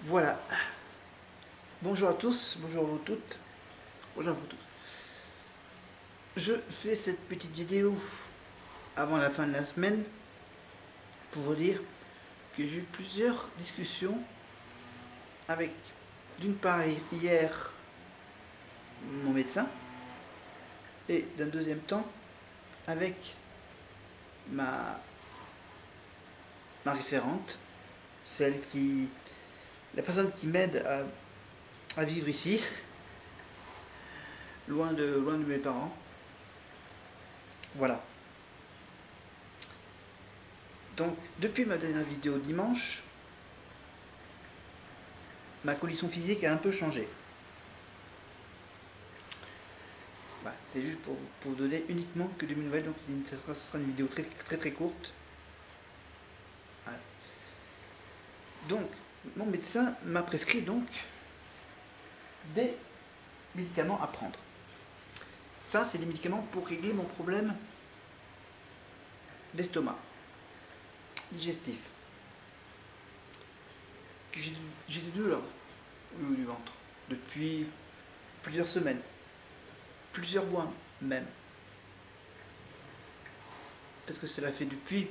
Voilà. Bonjour à tous, bonjour à vous toutes. Bonjour à vous tous. Je fais cette petite vidéo avant la fin de la semaine pour vous dire que j'ai eu plusieurs discussions avec, d'une part hier, mon médecin, et d'un deuxième temps avec ma référente, la personne qui m'aide à vivre ici, loin de mes parents. Voilà. Donc, depuis ma dernière vidéo dimanche, ma condition physique a un peu changé. Voilà, c'est juste pour vous donner uniquement que de mes nouvelles, donc ce sera une vidéo très courte. Voilà. Donc, mon médecin m'a prescrit donc des médicaments à prendre. Ça, c'est des médicaments pour régler mon problème d'estomac, digestif. J'ai des douleurs au niveau du ventre depuis plusieurs semaines, plusieurs mois même. Parce que cela fait depuis,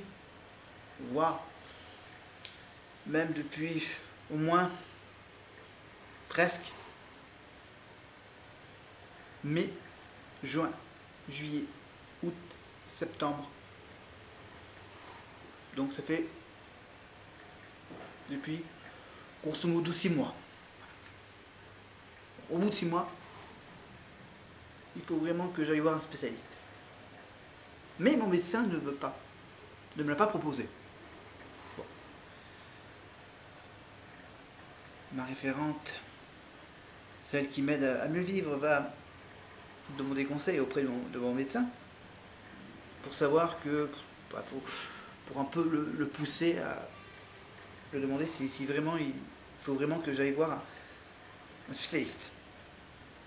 voire même depuis au moins presque mai, juin, juillet, août, septembre. Donc ça fait depuis grosso modo 6 mois. Au bout de 6 mois, il faut vraiment que j'aille voir un spécialiste. Mais mon médecin ne veut pas, ne me l'a pas proposé. Bon. Ma référente, celle qui m'aide à mieux vivre, va demander conseil auprès de mon médecin pour savoir que, pour un peu le pousser à le demander si vraiment il faut vraiment que j'aille voir un spécialiste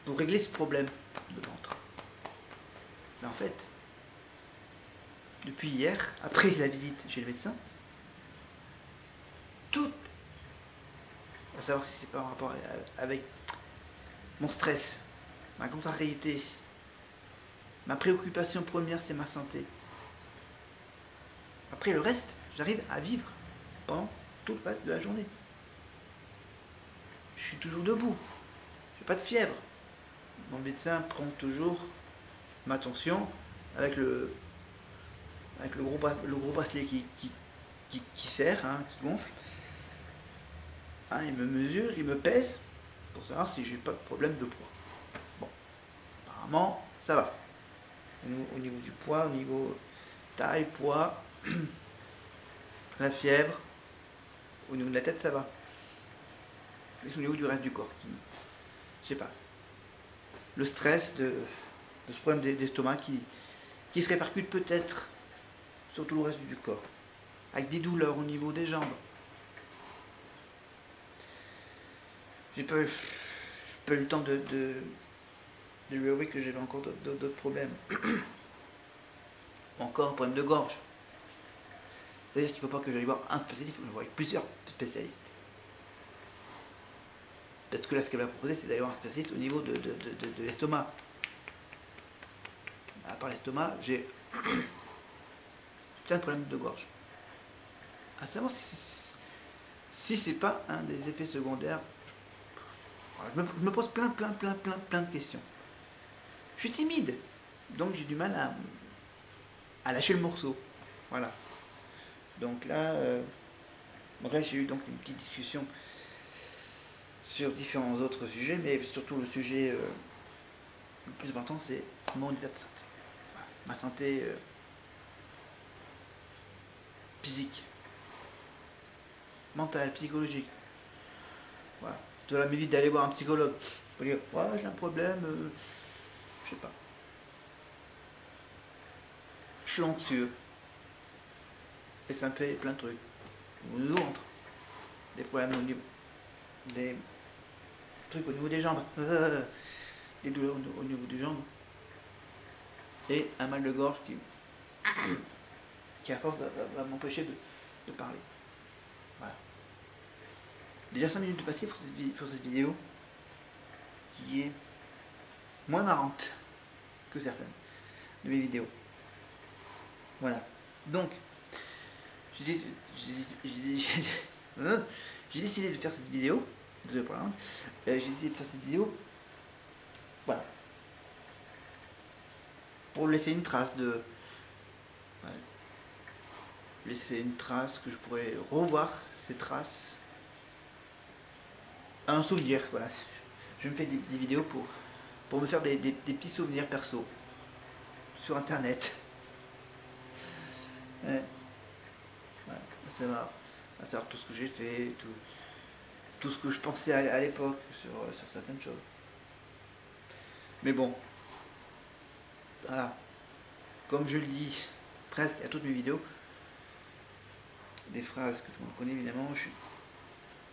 pour régler ce problème de ventre. Mais en fait, depuis hier, après la visite chez le médecin, tout, à savoir si c'est pas en rapport avec mon stress, ma contrariété, ma préoccupation première, c'est ma santé. Après le reste, j'arrive à vivre pendant tout le reste de la journée. Je suis toujours debout, j'ai pas de fièvre. Mon médecin prend toujours ma tension avec le gros bracelet qui serre, hein, qui gonfle. Hein, il me mesure, il me pèse pour savoir si j'ai pas de problème de poids. Bon, apparemment, ça va. Au niveau du poids, au niveau taille, poids, la fièvre, au niveau de la tête, ça va. Mais au niveau du reste du corps, je sais pas. Le stress de ce problème d'estomac qui se répercute peut-être sur tout le reste du corps. Avec des douleurs au niveau des jambes. J'ai pas eu le temps de lui avouer que j'avais encore d'autres problèmes. Encore un problème de gorge. C'est-à-dire qu'il ne faut pas que j'aille voir un spécialiste, il faut que j'aille voir plusieurs spécialistes. Parce que là, ce qu'elle m'a proposé, c'est d'aller voir un spécialiste au niveau de l'estomac. À part l'estomac, j'ai plein de problèmes de gorge. À savoir si c'est pas un des effets secondaires. Voilà, je me pose plein de questions. Je suis timide, donc j'ai du mal à lâcher le morceau. Voilà. Donc là, bref, j'ai eu donc une petite discussion sur différents autres sujets, mais surtout le sujet le plus important, c'est mon état de santé. Voilà. Ma santé physique, mentale, psychologique. Voilà. Cela m'évite d'aller voir un psychologue. Pour dire, ouais, j'ai un problème, je sais pas. Je suis anxieux. Et ça me fait plein de trucs. Au niveau du ventre. Des problèmes au niveau des trucs au niveau des jambes. Des douleurs au niveau des jambes. Et un mal de gorge qui à force va m'empêcher de parler. Voilà. déjà 5 minutes de passé pour cette vidéo qui est moins marrante que certaines de mes vidéos. Voilà. Donc, j'ai décidé de faire cette vidéo. Désolé pour la langue. J'ai décidé de faire cette vidéo. Voilà. Pour laisser une trace de. Ouais, laisser une trace que je pourrais revoir ces traces. Un souvenir, voilà. Je me fais des vidéos pour me faire des petits souvenirs perso sur internet. Ouais. Voilà. Ça va savoir tout ce que j'ai fait, tout ce que je pensais à l'époque sur certaines choses. Mais bon, voilà. Comme je le dis presque à toutes mes vidéos, des phrases que tout le monde connaît évidemment, je suis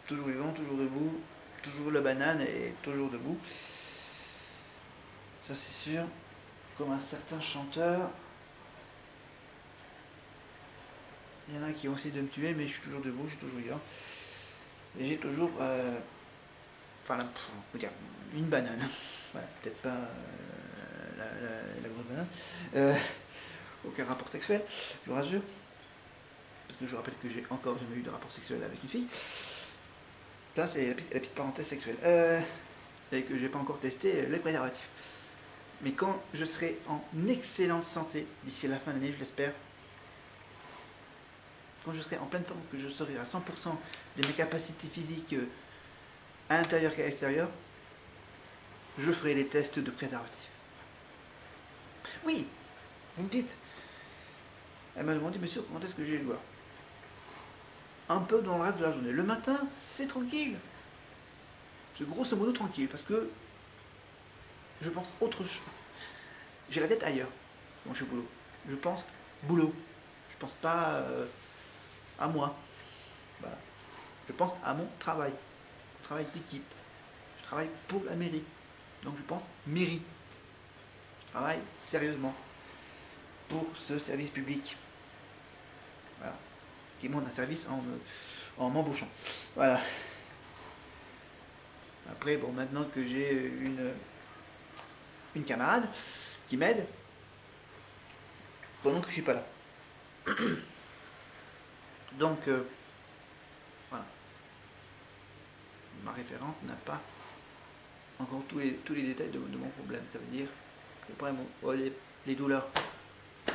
toujours vivant, toujours debout, toujours la banane et toujours debout. Ça c'est sûr. Comme un certain chanteur. Il y en a qui ont essayé de me tuer, mais je suis toujours debout, je suis toujours vivant. Et j'ai toujours, enfin, on peut dire, une banane. Voilà, peut-être pas la grosse banane. Aucun rapport sexuel, je vous rassure. Parce que je vous rappelle que j'ai encore jamais eu de rapport sexuel avec une fille. Là, c'est la petite parenthèse sexuelle. Et que j'ai pas encore testé les préservatifs. Mais quand je serai en excellente santé, d'ici la fin de l'année, je l'espère, quand je serai en pleine forme, que je serai à 100% de mes capacités physiques à l'intérieur qu'à l'extérieur, je ferai les tests de préservatifs. Oui, vous me dites. Elle m'a demandé, monsieur, quand est-ce que j'ai le voir? Un peu dans le reste de la journée. Le matin, c'est tranquille. C'est grosso modo tranquille, parce que je pense autre chose. J'ai la tête ailleurs quand je suis boulot. Je pense boulot. Je pense pas à moi. Voilà. Je pense à mon travail. Travail d'équipe. Je travaille pour la mairie. Donc je pense mairie. Je travaille sérieusement pour ce service public. Voilà. Qui demande un service en m'embauchant. Voilà. Après, bon, maintenant que j'ai une camarade qui m'aide pendant que je suis pas là. Donc, voilà. Ma référente n'a pas encore tous les détails de mon problème. Ça veut dire que le problème, les douleurs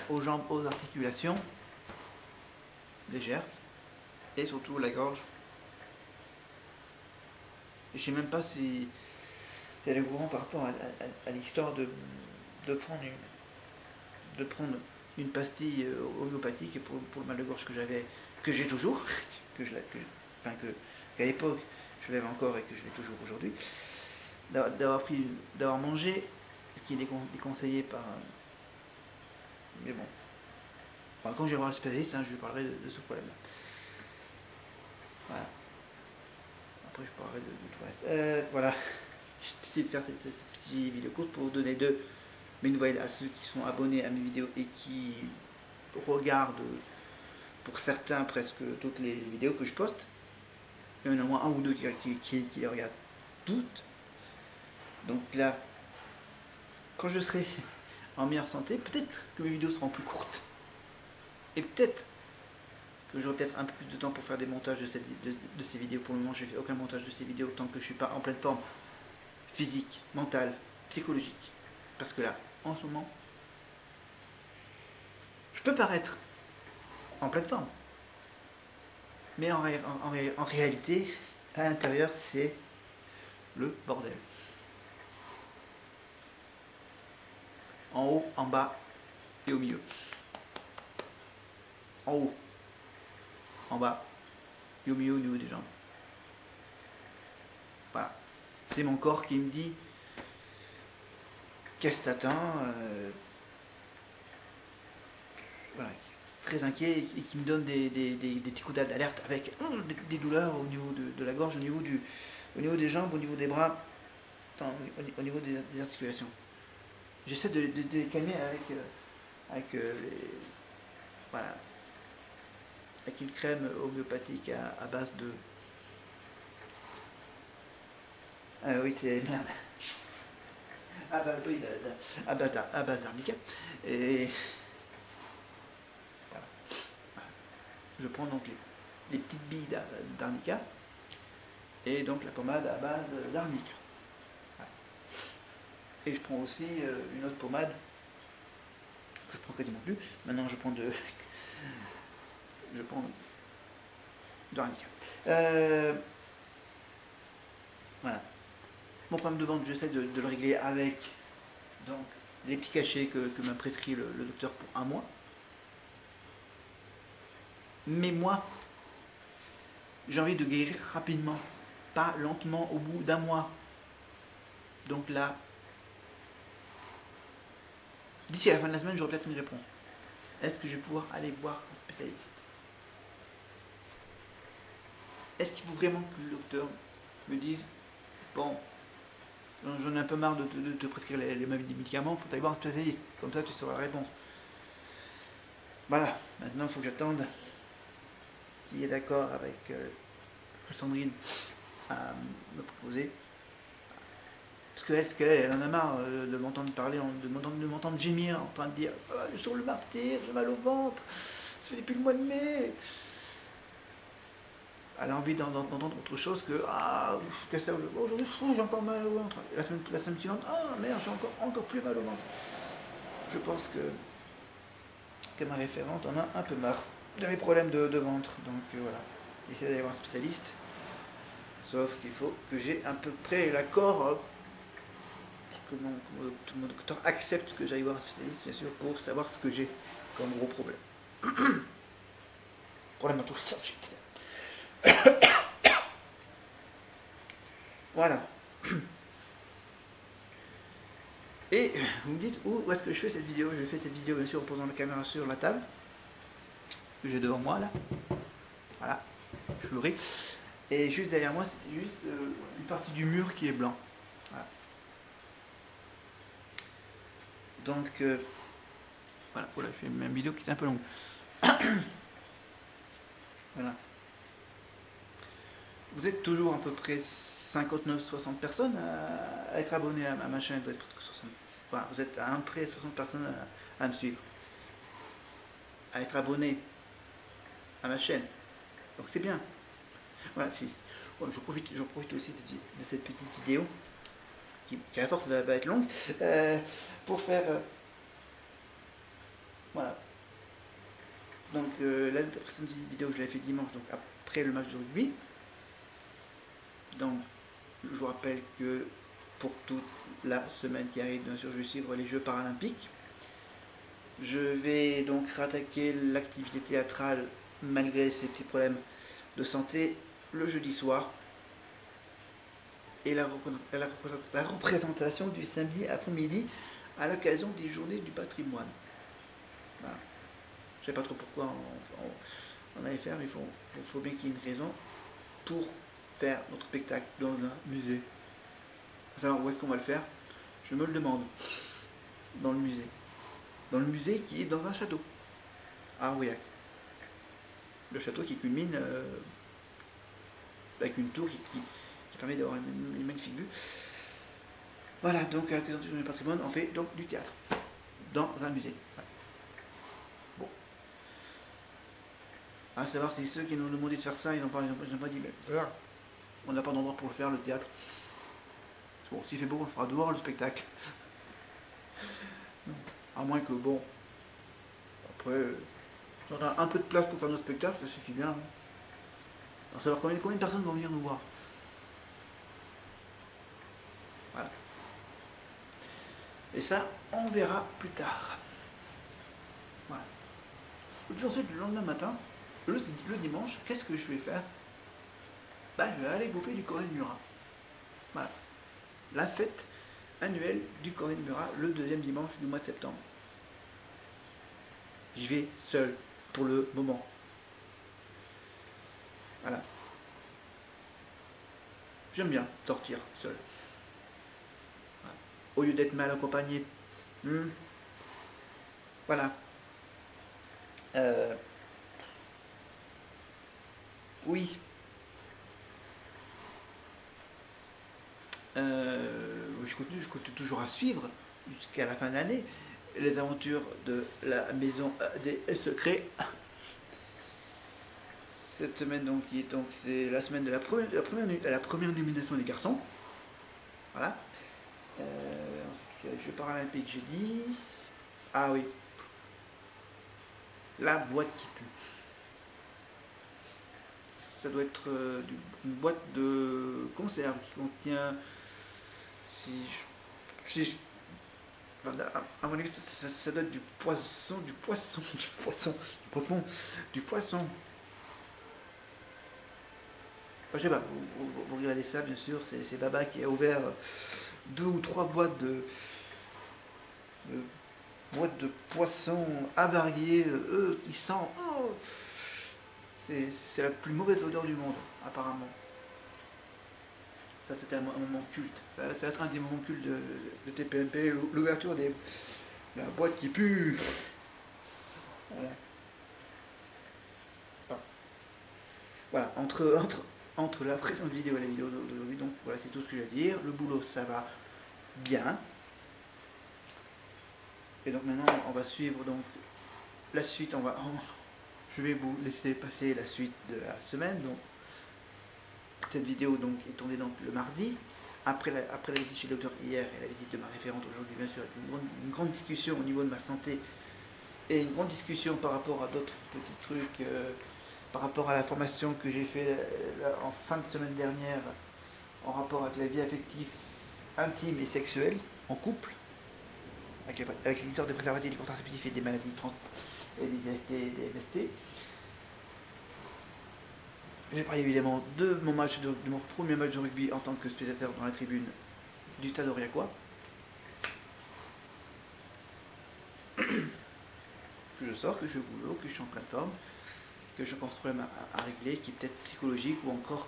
aux jambes, aux articulations légères et surtout la gorge. Et je sais même pas si elle est au courant par rapport à l'histoire de prendre une pastille homéopathique pour le mal de gorge que j'ai toujours, qu'à l'époque je l'avais encore et que je l'ai toujours aujourd'hui, d'avoir mangé ce qui est déconseillé par. Mais bon. Enfin, quand je vais voir le spécialiste, je lui parlerai de ce problème-là. Voilà. Après, je parlerai de tout le reste. Voilà. J'ai décidé de faire cette petite vidéo courte pour vous donner mes nouvelles à ceux qui sont abonnés à mes vidéos et qui regardent, pour certains, presque toutes les vidéos que je poste. Il y en a au moins un ou deux qui les regardent toutes. Donc là, quand je serai en meilleure santé, peut-être que mes vidéos seront plus courtes. Et peut-être que j'aurai peut-être un peu plus de temps pour faire des montages de ces vidéos. Pour le moment, je n'ai fait aucun montage de ces vidéos tant que je ne suis pas en pleine forme physique, mentale, psychologique. Parce que là, en ce moment, je peux paraître en pleine forme. Mais en réalité, à l'intérieur, c'est le bordel. En haut, en bas et au milieu. En haut, en bas et au milieu au niveau des jambes. Voilà. C'est mon corps qui me dit qu'est-ce que t'attends, voilà, très inquiet et qui me donne des petits coups d'alerte avec des douleurs au niveau de la gorge, au niveau des jambes, au niveau des bras, enfin, au niveau des articulations. J'essaie de les calmer avec voilà, avec une crème homéopathique à base Ah oui, c'est merde. Ah bah oui, à base d'arnica. Et voilà. Je prends donc les petites billes d'arnica et donc la pommade à base d'arnica. Voilà. Et je prends aussi une autre pommade que je prends quasiment plus. Maintenant je prends je prends d'arnica. Voilà. Mon problème de ventre, j'essaie de le régler avec donc les petits cachets que m'a prescrit le docteur pour un mois. Mais moi, j'ai envie de guérir rapidement, pas lentement au bout d'un mois. Donc là, d'ici à la fin de la semaine, j'aurai peut-être une réponse. Est-ce que je vais pouvoir aller voir un spécialiste? Est-ce qu'il faut vraiment que le docteur me dise, bon, j'en ai un peu marre de te prescrire les médicaments, il faut aller voir un spécialiste. Comme ça, tu sauras la réponse. Voilà, maintenant, il faut que j'attende s'il est d'accord avec Sandrine à me proposer. Parce qu'elle en a marre de m'entendre parler, de m'entendre gémir en train de dire oh, je sens le martyr, j'ai mal au ventre, ça fait depuis le mois de mai. Elle a envie d'entendre autre chose que ah, aujourd'hui j'ai encore mal au ventre. Et la semaine suivante, ah merde, j'ai encore plus mal au ventre. Je pense que ma référente en a un peu marre de mes problèmes de ventre. Donc voilà, essayer d'aller voir un spécialiste. Sauf qu'il faut que j'ai à peu près l'accord. Que mon docteur accepte que j'aille voir un spécialiste, bien sûr, pour savoir ce que j'ai comme gros problème. Problème à tout ça. Voilà. Et vous me dites où est-ce que je fais cette vidéo? Je fais cette vidéo, bien sûr, en posant la caméra sur la table que j'ai devant moi, là. Voilà. Je fleuris. Et juste derrière moi, c'était juste une partie du mur qui est blanc. Voilà. Donc, voilà, je fais une même vidéo qui est un peu longue. Voilà. Vous êtes toujours à peu près 59-60 personnes à être abonnés à ma chaîne. Doit être presque 60. Voilà, vous êtes à un près de 60 personnes à me suivre. À être abonnés à ma chaîne. Donc c'est bien. Voilà, si. Bon, j'en profite aussi de cette petite vidéo qui à la force va être longue pour faire voilà. Donc la précédente vidéo je l'ai fait dimanche, donc après le match de rugby. Donc je vous rappelle que pour toute la semaine qui arrive, bien sûr, je vais suivre les Jeux paralympiques. Je vais donc rattaquer l'activité théâtrale malgré ces petits problèmes de santé le jeudi soir. Et la représentation du samedi après-midi à l'occasion des journées du patrimoine. Voilà. Je ne sais pas trop pourquoi on allait faire, mais il faut bien qu'il y ait une raison pour faire notre spectacle dans un musée. Savoir où est-ce qu'on va le faire, je me le demande. Dans le musée. Dans le musée qui est dans un château, à Aurillac. Le château qui culmine avec une tour qui permet d'avoir une magnifique vue. Voilà, donc à l'occasion du journée du patrimoine, on fait donc du théâtre dans un musée. Voilà. Bon. À savoir si ceux qui nous ont demandé de faire ça, ils n'ont pas dit, mais on n'a pas d'endroit pour le faire, le théâtre. Bon, s'il fait beau, on le fera dehors, le spectacle. À moins que, bon, après, si on a un peu de place pour faire nos spectacles, ça suffit bien. À savoir combien de personnes vont venir nous voir. Voilà. Et ça, on verra plus tard. Voilà. Et puis ensuite, le lendemain matin, le dimanche, qu'est-ce que je vais faire? Bah, je vais aller bouffer du cornet de Murat. Voilà. La fête annuelle du cornet de Murat, le deuxième dimanche du mois de septembre. J'y vais seul, pour le moment. Voilà. J'aime bien sortir seul. Voilà. Au lieu d'être mal accompagné. Voilà. Oui. je continue toujours à suivre jusqu'à la fin de l'année les aventures de la maison des secrets. Cette semaine donc, c'est la semaine de la première nomination des garçons. Voilà. Jeux paralympiques, j'ai dit. Ah oui. La boîte qui pue. Ça doit être une boîte de conserve qui contient. À mon avis, ça doit être du poisson. Enfin, je sais pas, vous regardez ça, bien sûr, c'est Baba qui a ouvert 2 ou 3 boîtes de poissons avariés, qui sent. Oh, c'est la plus mauvaise odeur du monde, apparemment. Ça, c'était un moment culte. Ça va être un des moments cultes de TPMP, l'ouverture de la boîte qui pue. Voilà. Voilà, entre la présente vidéo et la vidéo d'aujourd'hui, donc voilà, c'est tout ce que j'ai à dire. Le boulot, ça va bien. Et donc maintenant, on va suivre donc la suite. Je vais vous laisser passer la suite de la semaine. Donc, cette vidéo donc est tournée donc le mardi. Après la visite chez le docteur hier et la visite de ma référente aujourd'hui, bien sûr, une grande discussion au niveau de ma santé et une grande discussion par rapport à d'autres petits trucs, par rapport à la formation que j'ai fait en fin de semaine dernière en rapport avec la vie affective, intime et sexuelle en couple, avec l'histoire des préservatifs, des contraceptifs et des maladies et des ST et des MST. J'ai parlé évidemment de mon premier match de rugby en tant que spectateur dans la tribune du Stade Aurillacois. Que je sors, que je vais au boulot, que je suis en pleine forme, que j'ai encore ce problème à régler, qui est peut-être psychologique ou encore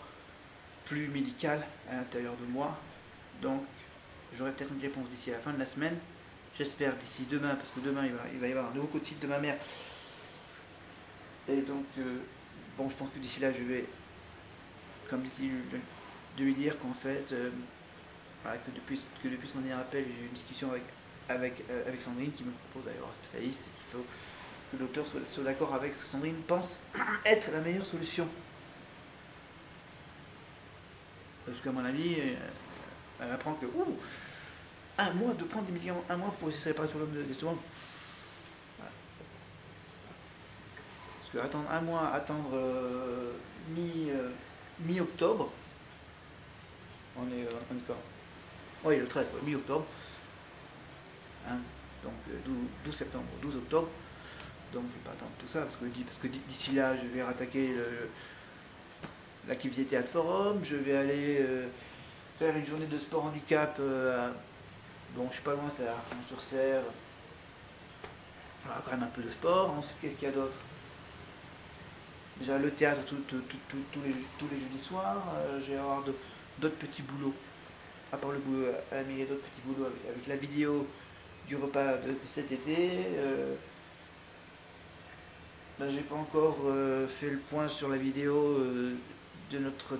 plus médical à l'intérieur de moi. Donc j'aurai peut-être une réponse d'ici à la fin de la semaine. J'espère d'ici demain, parce que demain il va y avoir un nouveau coup de fil de ma mère. Et donc, bon, je pense que d'ici là, je vais, comme d'ici, de lui dire qu'en fait, voilà, que depuis son dernier appel, j'ai eu une discussion avec Sandrine qui me propose d'aller voir un spécialiste et qu'il faut que le docteur soit d'accord avec ce que Sandrine pense être la meilleure solution. Parce qu'à mon avis, elle apprend que, un mois de prendre des médicaments, un mois pour essayer de réparer sur l'homme d'estomac. Voilà. Parce que attendre un mois, attendre mi-octobre, on est encore. Oui, le 13, mi-octobre. Hein, donc 12 septembre, 12 octobre. Donc je ne vais pas attendre tout ça, parce que d'ici là, je vais rattaquer l'activité Théâtre Forum, je vais aller faire une journée de sport handicap. Bon, je suis pas loin, c'est à Archambault-sur-Cère. Voilà, quand même un peu de sport. Ensuite, qu'est-ce qu'il y a d'autre? Déjà le théâtre tous les jeudis soirs. Je vais avoir d'autres petits boulots. À part le boulot à la mairie, d'autres petits boulots avec la vidéo du repas de cet été. Là, j'ai pas encore fait le point sur la vidéo de notre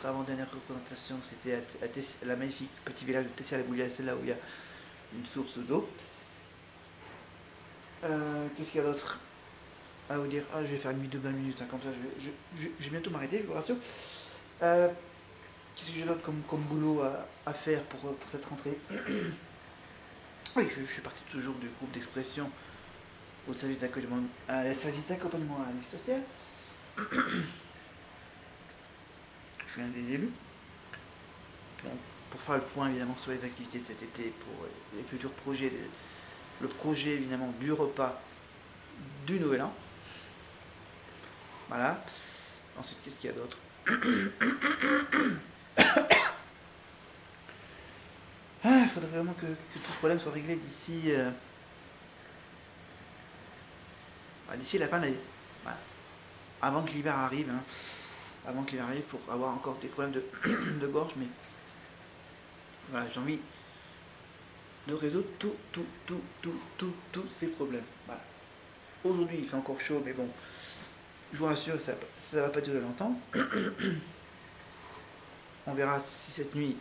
avant-dernière représentation. C'était à la magnifique petit village de Tessia-la-Boulière, c'est là où il y a une source d'eau. Qu'est-ce qu'il y a d'autre à vous dire? Je vais faire une vidéo de 20 minutes, hein, comme ça je vais bientôt m'arrêter, je vous rassure. Qu'est-ce que j'ai d'autre comme boulot à faire pour cette rentrée? Oui, je suis parti toujours du groupe d'expression au service d'accompagnement à la vie sociale. Je suis un des élus. Donc, pour faire le point évidemment sur les activités de cet été, pour les futurs projets, le projet évidemment du repas du Nouvel An. Voilà. Ensuite, qu'est-ce qu'il y a d'autre? Il faudrait vraiment que tout ce problème soit réglé d'ici la fin de l'année. Voilà. Avant que l'hiver arrive. Hein. Avant que l'hiver arrive pour avoir encore des problèmes de gorge. Mais voilà, j'ai envie de résoudre tous ces problèmes. Voilà. Aujourd'hui, il fait encore chaud, mais bon, je vous rassure, ça va pas durer longtemps. On verra si cette nuit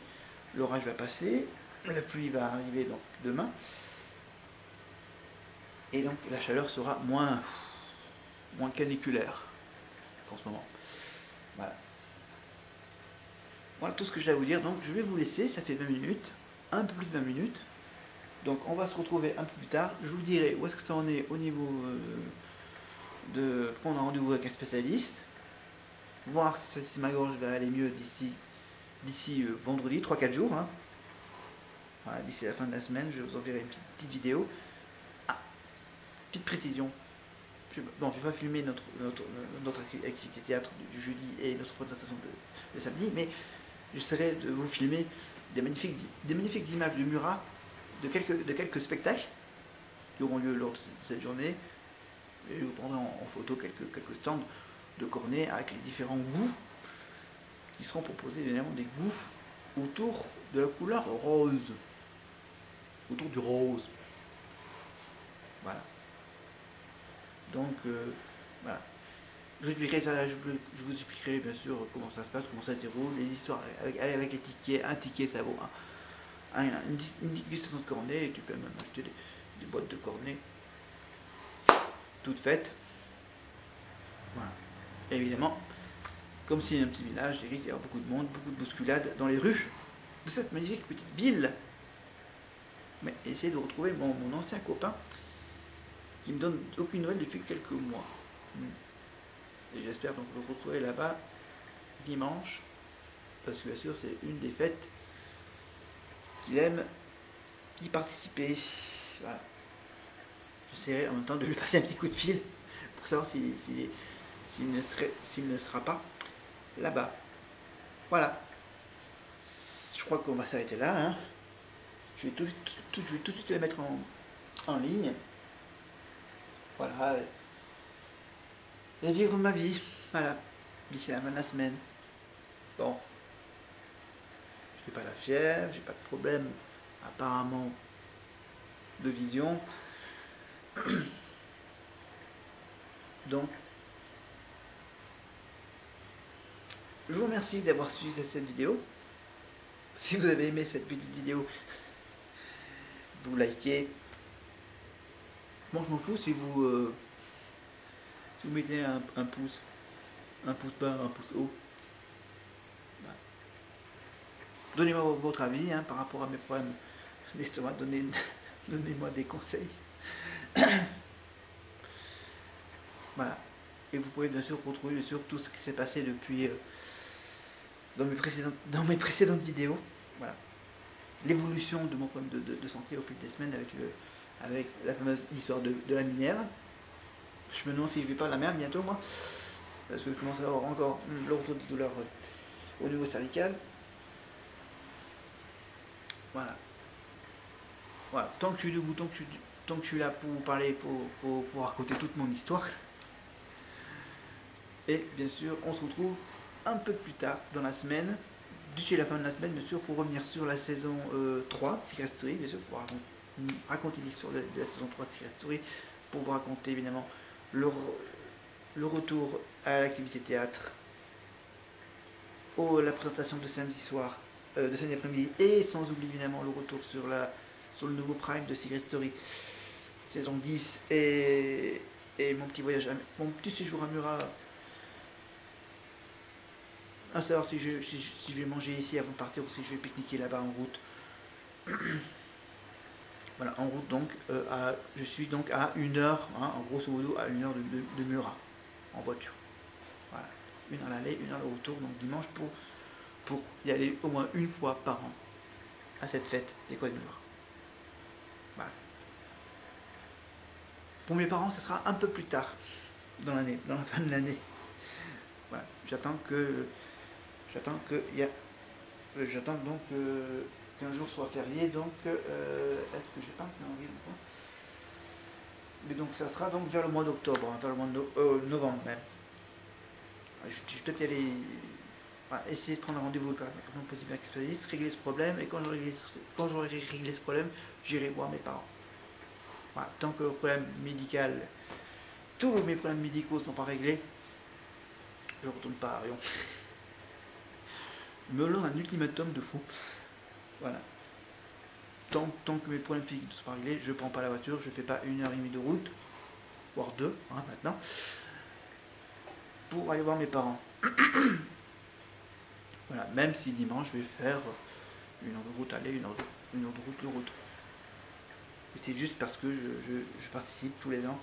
l'orage va passer, la pluie va arriver donc demain, et donc la chaleur sera moins caniculaire qu'en ce moment. Voilà. Voilà tout ce que j'ai à vous dire. Donc je vais vous laisser, ça fait 20 minutes, un peu plus de 20 minutes. Donc on va se retrouver un peu plus tard. Je vous dirai où est-ce que ça en est au niveau de prendre un rendez-vous avec un spécialiste. Voir si ma gorge va aller mieux d'ici vendredi, 3-4 jours. Hein. Voilà, d'ici la fin de la semaine, je vous enverrai une petite vidéo. Ah, petite précision. Bon, je ne vais pas filmer notre activité théâtre du jeudi et notre présentation de samedi, mais j'essaierai de vous filmer des magnifiques images de Murat, de quelques spectacles qui auront lieu lors de cette journée. Et je vous prendrai en photo quelques stands de cornets avec les différents goûts qui seront proposés, évidemment des goûts autour de la couleur rose, autour du rose. Voilà. Donc voilà. Je vous expliquerai bien sûr comment ça se passe, comment ça se déroule, les histoires avec les tickets. Un ticket ça vaut une dégustation de cornets, et tu peux même acheter des boîtes de cornets toutes faites. Voilà. Et évidemment, comme c'est un petit village, il risque d'y avoir beaucoup de monde, beaucoup de bousculades dans les rues de cette magnifique petite ville. Mais essayez de retrouver mon ancien copain qui me donne aucune nouvelle depuis quelques mois. Et j'espère donc le retrouver là-bas dimanche, parce que bien sûr c'est une des fêtes qu'il aime y participer. Voilà. J'essaierai en même temps de lui passer un petit coup de fil pour savoir s'il ne sera pas là-bas. Voilà. Je crois qu'on va s'arrêter là. Hein. Je vais tout de suite les mettre en ligne. Voilà. Et vivre ma vie. Voilà. D'ici la fin de la semaine. Bon. J'ai pas la fièvre, j'ai pas de problème apparemment de vision. Donc, je vous remercie d'avoir suivi cette vidéo. Si vous avez aimé cette petite vidéo, vous likez. Bon, je m'en fous si vous mettez un pouce bas, un pouce haut. Voilà. Donnez-moi votre avis hein, par rapport à mes problèmes d'estomac. Donnez-moi des conseils. Voilà. Et vous pouvez bien sûr retrouver tout ce qui s'est passé depuis dans mes précédentes vidéos. Voilà. L'évolution de mon problème de santé au fil des semaines avec la fameuse histoire de la minière. Je me demande si je vais pas la merde bientôt moi. Parce que je commence à avoir encore le retour de douleur au niveau cervical. Voilà. Voilà. Tant que je suis debout, tant que je suis là pour vous parler, pour raconter toute mon histoire. Et bien sûr, on se retrouve un peu plus tard dans la semaine, d'ici la fin de la semaine, bien sûr, pour revenir sur la saison 3 de Secret Story, bien sûr, pour raconter l'histoire de la saison 3 de Secret Story, pour vous raconter évidemment le retour à l'activité théâtre, la présentation de samedi soir, de samedi après-midi, et sans oublier évidemment le retour sur le nouveau Prime de Secret Story, saison 10, et mon petit séjour à Murat, à savoir si je vais manger ici avant de partir ou si je vais pique-niquer là-bas en route. Voilà, en route donc, je suis donc à 1 heure, hein, en grosso modo à 1 heure de Murat, en voiture. Voilà, 1 heure l'aller, 1 heure le retour, donc dimanche pour y aller au moins une fois par an à cette fête d'école de Murat. Voilà. Pour mes parents, ça sera un peu plus tard dans l'année, dans la fin de l'année. Voilà, j'attends donc qu'un jour soit férié, donc est-ce que j'ai pas un calendrier ou pas? Mais donc ça sera donc vers le mois d'octobre, hein, vers le mois de novembre même. Je vais peut-être y aller, voilà, essayer de prendre un rendez-vous avec mon petit spécialiste, régler ce problème, et quand j'aurai réglé ce problème, j'irai voir mes parents. Voilà, tant que le problème médical, tous mes problèmes médicaux ne sont pas réglés, je ne retourne pas à Rion. Me lance un ultimatum de fou. Voilà. Tant que mes problèmes physiques ne sont pas réglés, je prends pas la voiture, je fais pas 1h30 de route, voire 2 hein, maintenant, pour aller voir mes parents. Voilà, même si dimanche je vais faire 1 heure de route aller, 1 heure de route le retour. C'est juste parce que je participe tous les ans,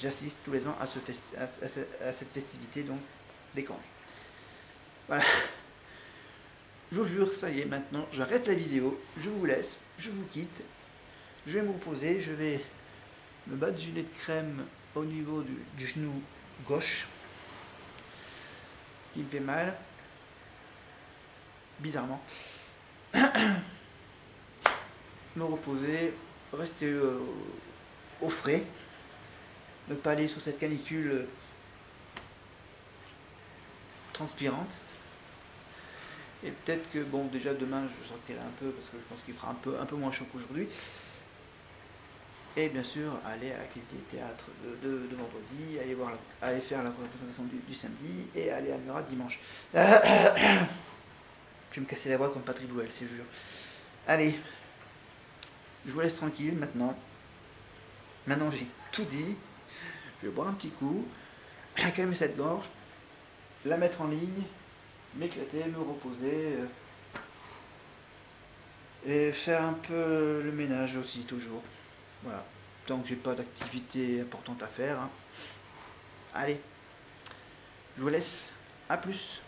j'assiste tous les ans à cette festivité donc des camps. Voilà. Je vous jure, ça y est, maintenant j'arrête la vidéo, je vous laisse, je vous quitte, je vais me reposer, je vais me battre gilet de crème au niveau du genou gauche, qui me fait mal, bizarrement. Me reposer, rester au frais, ne pas aller sur cette canicule transpirante. Et peut-être que, bon, déjà demain je sortirai un peu parce que je pense qu'il fera un peu moins chaud qu'aujourd'hui. Et bien sûr, aller à l'activité théâtre de vendredi, aller faire la représentation du samedi et aller à Murat dimanche. Je vais me casser la voix comme Patrick Bruel, c'est jure. Allez, je vous laisse tranquille maintenant. Maintenant j'ai tout dit. Je vais boire un petit coup, calmer cette gorge, la mettre en ligne, m'éclater, me reposer et faire un peu le ménage aussi toujours. Voilà, tant que j'ai pas d'activité importante à faire. Hein. Allez, je vous laisse, à plus.